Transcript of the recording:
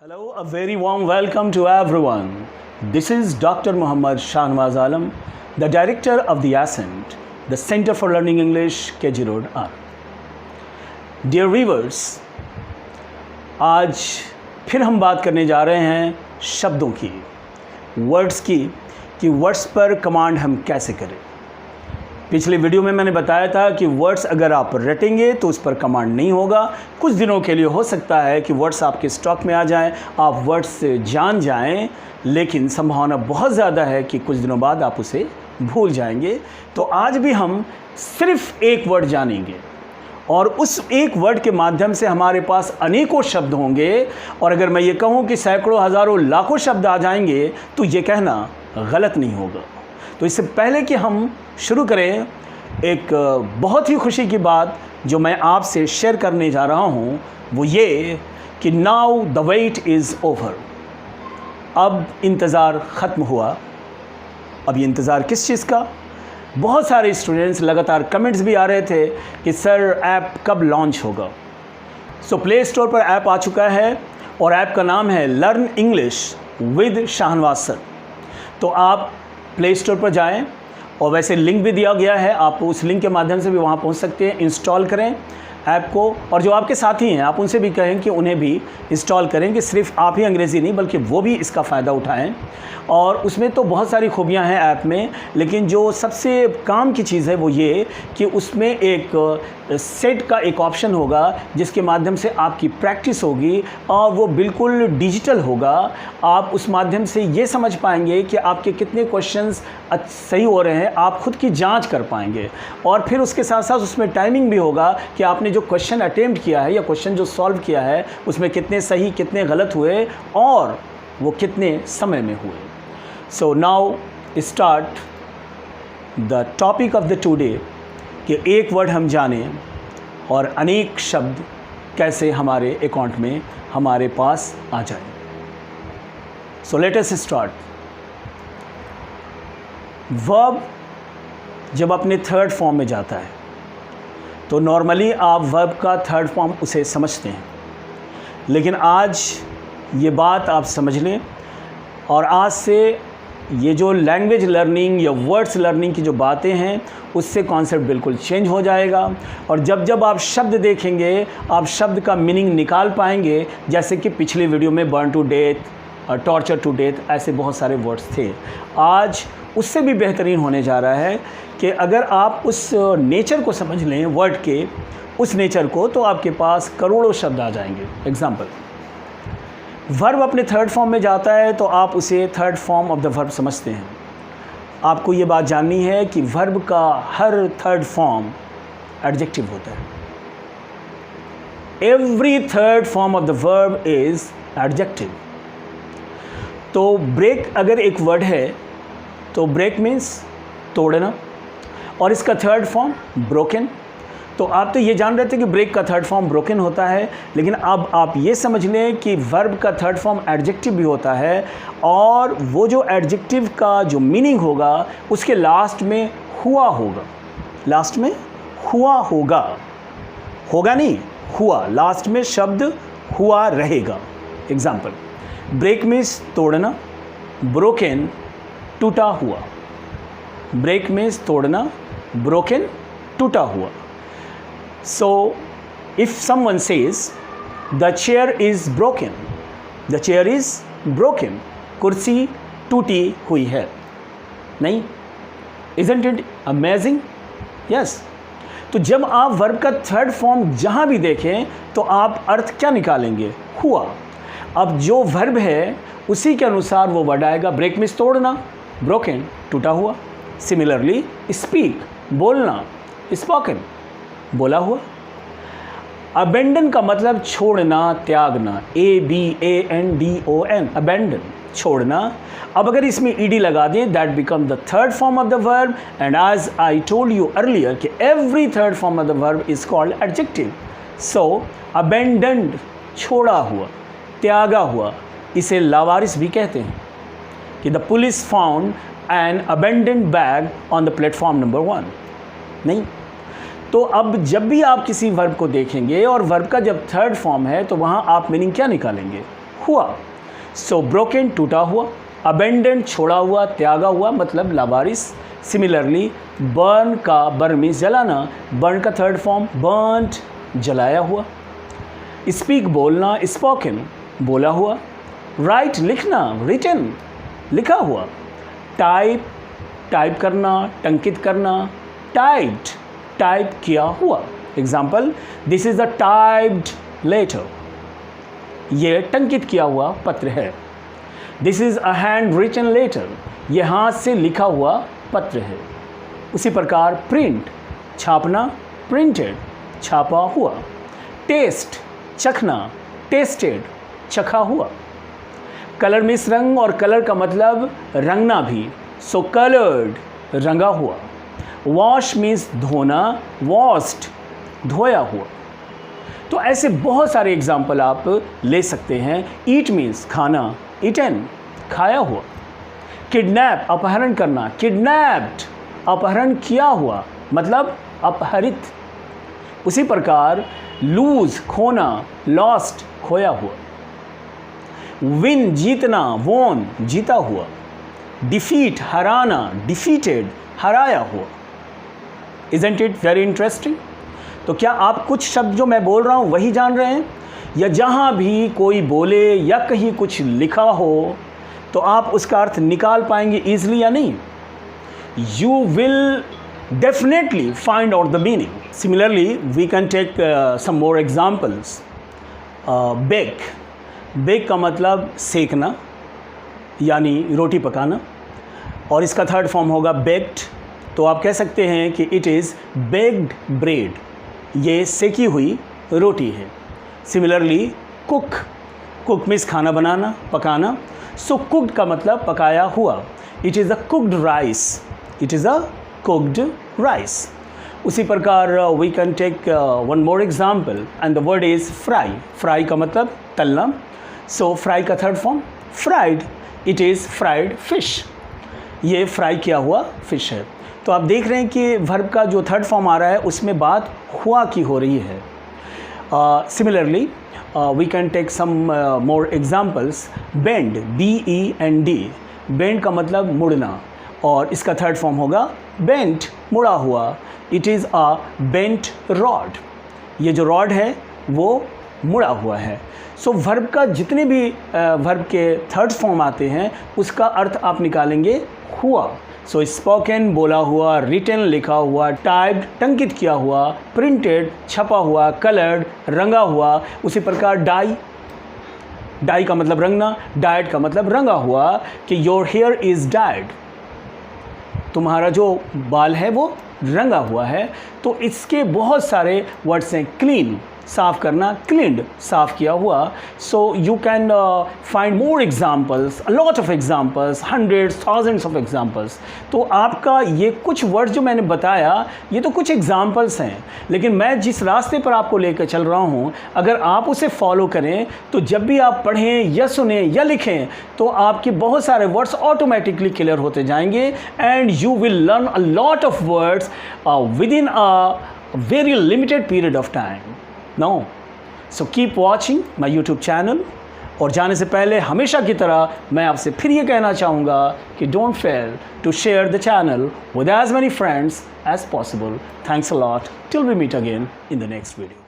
Hello, a very warm welcome to everyone. This is Dr. Muhammad Shahnawaz Alam, the director of the Ascent, the Center for Learning English, KG Road, R. Dear viewers, आज फिर हम बात करने जा रहे हैं शब्दों की, वर्ड्स की, कि वर्ड्स पर कमांड हम कैसे करें। पिछले वीडियो में मैंने बताया था कि वर्ड्स अगर आप रटेंगे तो उस पर कमांड नहीं होगा। कुछ दिनों के लिए हो सकता है कि वर्ड्स आपके स्टॉक में आ जाएं, आप वर्ड्स से जान जाएं, लेकिन संभावना बहुत ज़्यादा है कि कुछ दिनों बाद आप उसे भूल जाएंगे। तो आज भी हम सिर्फ एक वर्ड जानेंगे और उस एक वर्ड के माध्यम से हमारे पास अनेकों शब्द होंगे। और अगर मैं ये कहूँ कि सैकड़ों, हज़ारों, लाखों शब्द आ जाएंगे तो ये कहना गलत नहीं होगा। तो इससे पहले कि हम शुरू करें, एक बहुत ही खुशी की बात जो मैं आपसे शेयर करने जा रहा हूँ वो ये कि now the wait is over. अब इंतज़ार ख़त्म हुआ। अब ये इंतज़ार किस चीज़ का? बहुत सारे स्टूडेंट्स लगातार कमेंट्स भी आ रहे थे कि सर ऐप कब लॉन्च होगा। सो प्ले स्टोर पर ऐप आ चुका है और ऐप का नाम है learn English with Shahnawaz sir. तो आप प्ले स्टोर पर जाएं और वैसे लिंक भी दिया गया है, आप उस लिंक के माध्यम से भी वहाँ पहुँच सकते हैं। इंस्टॉल करें ऐप को और जो आपके साथी हैं आप उनसे भी कहें कि उन्हें भी इंस्टॉल करें, कि सिर्फ आप ही अंग्रेज़ी नहीं बल्कि वो भी इसका फ़ायदा उठाएं। और उसमें तो बहुत सारी खूबियां हैं ऐप में, लेकिन जो सबसे काम की चीज़ है वो ये कि उसमें एक सेट का एक ऑप्शन होगा जिसके माध्यम से आपकी प्रैक्टिस होगी और वो बिल्कुल डिजिटल होगा। आप उस माध्यम से ये समझ पाएंगे कि आपके कितने क्वेश्चंस सही हो रहे हैं, आप खुद की जांच कर पाएंगे। और फिर उसके साथ साथ उसमें टाइमिंग भी होगा कि आपने जो क्वेश्चन अटेम्प्ट किया है या क्वेश्चन जो सॉल्व किया है उसमें कितने सही कितने गलत हुए और वो कितने समय में हुए। So now start the topic of the today कि एक वर्ड हम जानें और अनेक शब्द कैसे हमारे अकाउंट में हमारे पास आ जाए। So let us start. Verb जब अपने थर्ड फॉर्म में जाता है तो नॉर्मली आप वर्ब का थर्ड फॉर्म उसे समझते हैं, लेकिन आज ये बात आप समझ लें और आज से ये जो लैंग्वेज लर्निंग या वर्ड्स लर्निंग की जो बातें हैं उससे कॉन्सेप्ट बिल्कुल चेंज हो जाएगा। और जब जब आप शब्द देखेंगे आप शब्द का मीनिंग निकाल पाएंगे, जैसे कि पिछले वीडियो में burn to death, torture to death, ऐसे बहुत सारे वर्ड्स थे। आज उससे भी बेहतरीन होने जा रहा है कि अगर आप उस नेचर को समझ लें वर्ड के, उस नेचर को, तो आपके पास करोड़ों शब्द आ जाएंगे। एग्जाम्पल, वर्ब अपने थर्ड फॉर्म में जाता है तो आप उसे third form of the verb समझते हैं। आपको ये बात जाननी है कि वर्ब का हर थर्ड फॉर्म एडजेक्टिव होता है। Every third form of the verb is adjective. तो ब्रेक अगर एक वर्ड है तो ब्रेक मीन्स तोड़ना और इसका थर्ड फॉर्म ब्रोकन। तो आप तो ये जान रहे थे कि ब्रेक का थर्ड फॉर्म ब्रोकन होता है, लेकिन अब आप ये समझ लें कि वर्ब का थर्ड फॉर्म एडजेक्टिव भी होता है और वो जो एडजेक्टिव का जो मीनिंग होगा उसके लास्ट में हुआ होगा। लास्ट में हुआ होगा, होगा नहीं, हुआ, लास्ट में शब्द हुआ रहेगा। एग्जाम्पल, ब्रेक मीन्स तोड़ना, ब्रोकन टूटा हुआ। ब्रेक मीन्स तोड़ना, ब्रोकन टूटा हुआ। So, if someone says the chair is broken, the chair is broken, कुर्सी टूटी हुई है, नहीं? Isn't it amazing? Yes. तो जब आप वर्ब का थर्ड फॉर्म जहाँ भी देखें तो आप अर्थ क्या निकालेंगे? हुआ। अब जो वर्ब है उसी के अनुसार वो वर्ड आएगा। ब्रेक मीन्स तोड़ना, ब्रोकन टूटा हुआ। सिमिलरली स्पीक बोलना, स्पोकन बोला हुआ। अबेंडन का मतलब छोड़ना, त्यागना, ABANDON, अबेंडन, छोड़ना। अब अगर इसमें ed लगा दें that become the third form of the verb, and as I told you earlier कि every third form of the verb is called adjective. So abandoned, छोड़ा हुआ, त्यागा हुआ, इसे लावारिस भी कहते हैं। कि the police found an abandoned bag on the platform number 1, नहीं? तो अब जब भी आप किसी वर्ब को देखेंगे और वर्ब का जब थर्ड फॉर्म है तो वहाँ आप मीनिंग क्या निकालेंगे? हुआ। सो ब्रोकन टूटा हुआ, अबेंडन छोड़ा हुआ, त्यागा हुआ मतलब लावारिस। सिमिलरली बर्न का बर्न मीन्स जलाना, बर्न का थर्ड फॉर्म बर्न्ड जलाया हुआ। स्पीक बोलना, स्पोकन बोला हुआ। राइट लिखना, रिटन लिखा हुआ। टाइप टाइप करना, टंकित करना। टाइप्ड टाइप किया हुआ। Example, this is the typed letter, ये टंकित किया हुआ पत्र है। This is a handwritten letter, ये हाथ से लिखा हुआ पत्र है। उसी प्रकार प्रिंट छापना, प्रिंटेड छापा हुआ। टेस्ट चखना, टेस्टेड चखा हुआ। कलर मीन्स रंग और कलर का मतलब रंगना भी, सो कलर्ड रंगा हुआ। वॉश मीन्स धोना, वॉश्ड धोया हुआ। तो ऐसे बहुत सारे एग्जाम्पल आप ले सकते हैं। ईट मीन्स खाना, ईटन खाया हुआ। किडनैप अपहरण करना, किडनैप्ड अपहरण किया हुआ मतलब अपहरित। उसी प्रकार लूज खोना, लॉस्ट खोया हुआ। विन जीतना, वोन जीता हुआ। डिफीट हराना, डिफीटेड हराया हुआ। Isn't it very interesting? तो क्या आप कुछ शब्द जो मैं बोल रहा हूँ वही जान रहे हैं, या जहाँ भी कोई बोले या कहीं कुछ लिखा हो तो आप उसका अर्थ निकाल पाएंगे ईजिली या नहीं? You will definitely find out the meaning. Similarly, we can take some more examples. Bake. Bake का मतलब सेकना यानी रोटी पकाना, और इसका थर्ड फॉर्म होगा baked। तो आप कह सकते हैं कि it is baked bread, ये सेकी हुई रोटी है। Similarly, cook. Cook means खाना बनाना, पकाना। So cooked का मतलब पकाया हुआ। It is a cooked rice. It is a cooked rice. उसी प्रकार we can take one more example and the word is fry. Fry का मतलब तलना। So fry का third form fried. It is fried fish. ये fry किया हुआ fish है। तो आप देख रहे हैं कि वर्ब का जो थर्ड फॉर्म आ रहा है उसमें बात हुआ की हो रही है। Similarly, we can take some more examples. Bend, B-E-N-D. Bend का मतलब मुड़ना, और इसका थर्ड फॉर्म होगा बेंट मुड़ा हुआ। It is a bent rod, ये जो रॉड है वो मुड़ा हुआ है। सो वर्ब का जितने भी वर्ब के थर्ड फॉर्म आते हैं उसका अर्थ आप निकालेंगे हुआ। सो स्पोकन बोला हुआ, रिटन लिखा हुआ, टाइप्ड टंकित किया हुआ, प्रिंटेड छपा हुआ, कलर्ड रंगा हुआ। उसी प्रकार डाई, डाई का मतलब रंगना, डाइड का मतलब रंगा हुआ कि योर हेयर इज़ डाइड, तुम्हारा जो बाल है वो रंगा हुआ है। तो इसके बहुत सारे वर्ड्स हैं। क्लीन साफ़ करना, क्लीन्ड साफ़ किया हुआ। So you can find more examples, a lot of examples, hundreds thousands of examples. तो आपका ये कुछ वर्ड्स जो मैंने बताया ये तो कुछ एग्जाम्पल्स हैं, लेकिन मैं जिस रास्ते पर आपको लेकर चल रहा हूँ अगर आप उसे फॉलो करें तो जब भी आप पढ़ें या सुने या लिखें तो आपके बहुत सारे वर्ड्स ऑटोमेटिकली क्लियर होते जाएंगे and you will learn a lot of words with in a very limited period of time. No. So keep watching my YouTube channel। और जाने से पहले हमेशा की तरह मैं आपसे फिर ये कहना चाहूँगा कि don't fail to share the channel with as many friends as possible. Thanks a lot. Till we meet again in the next video.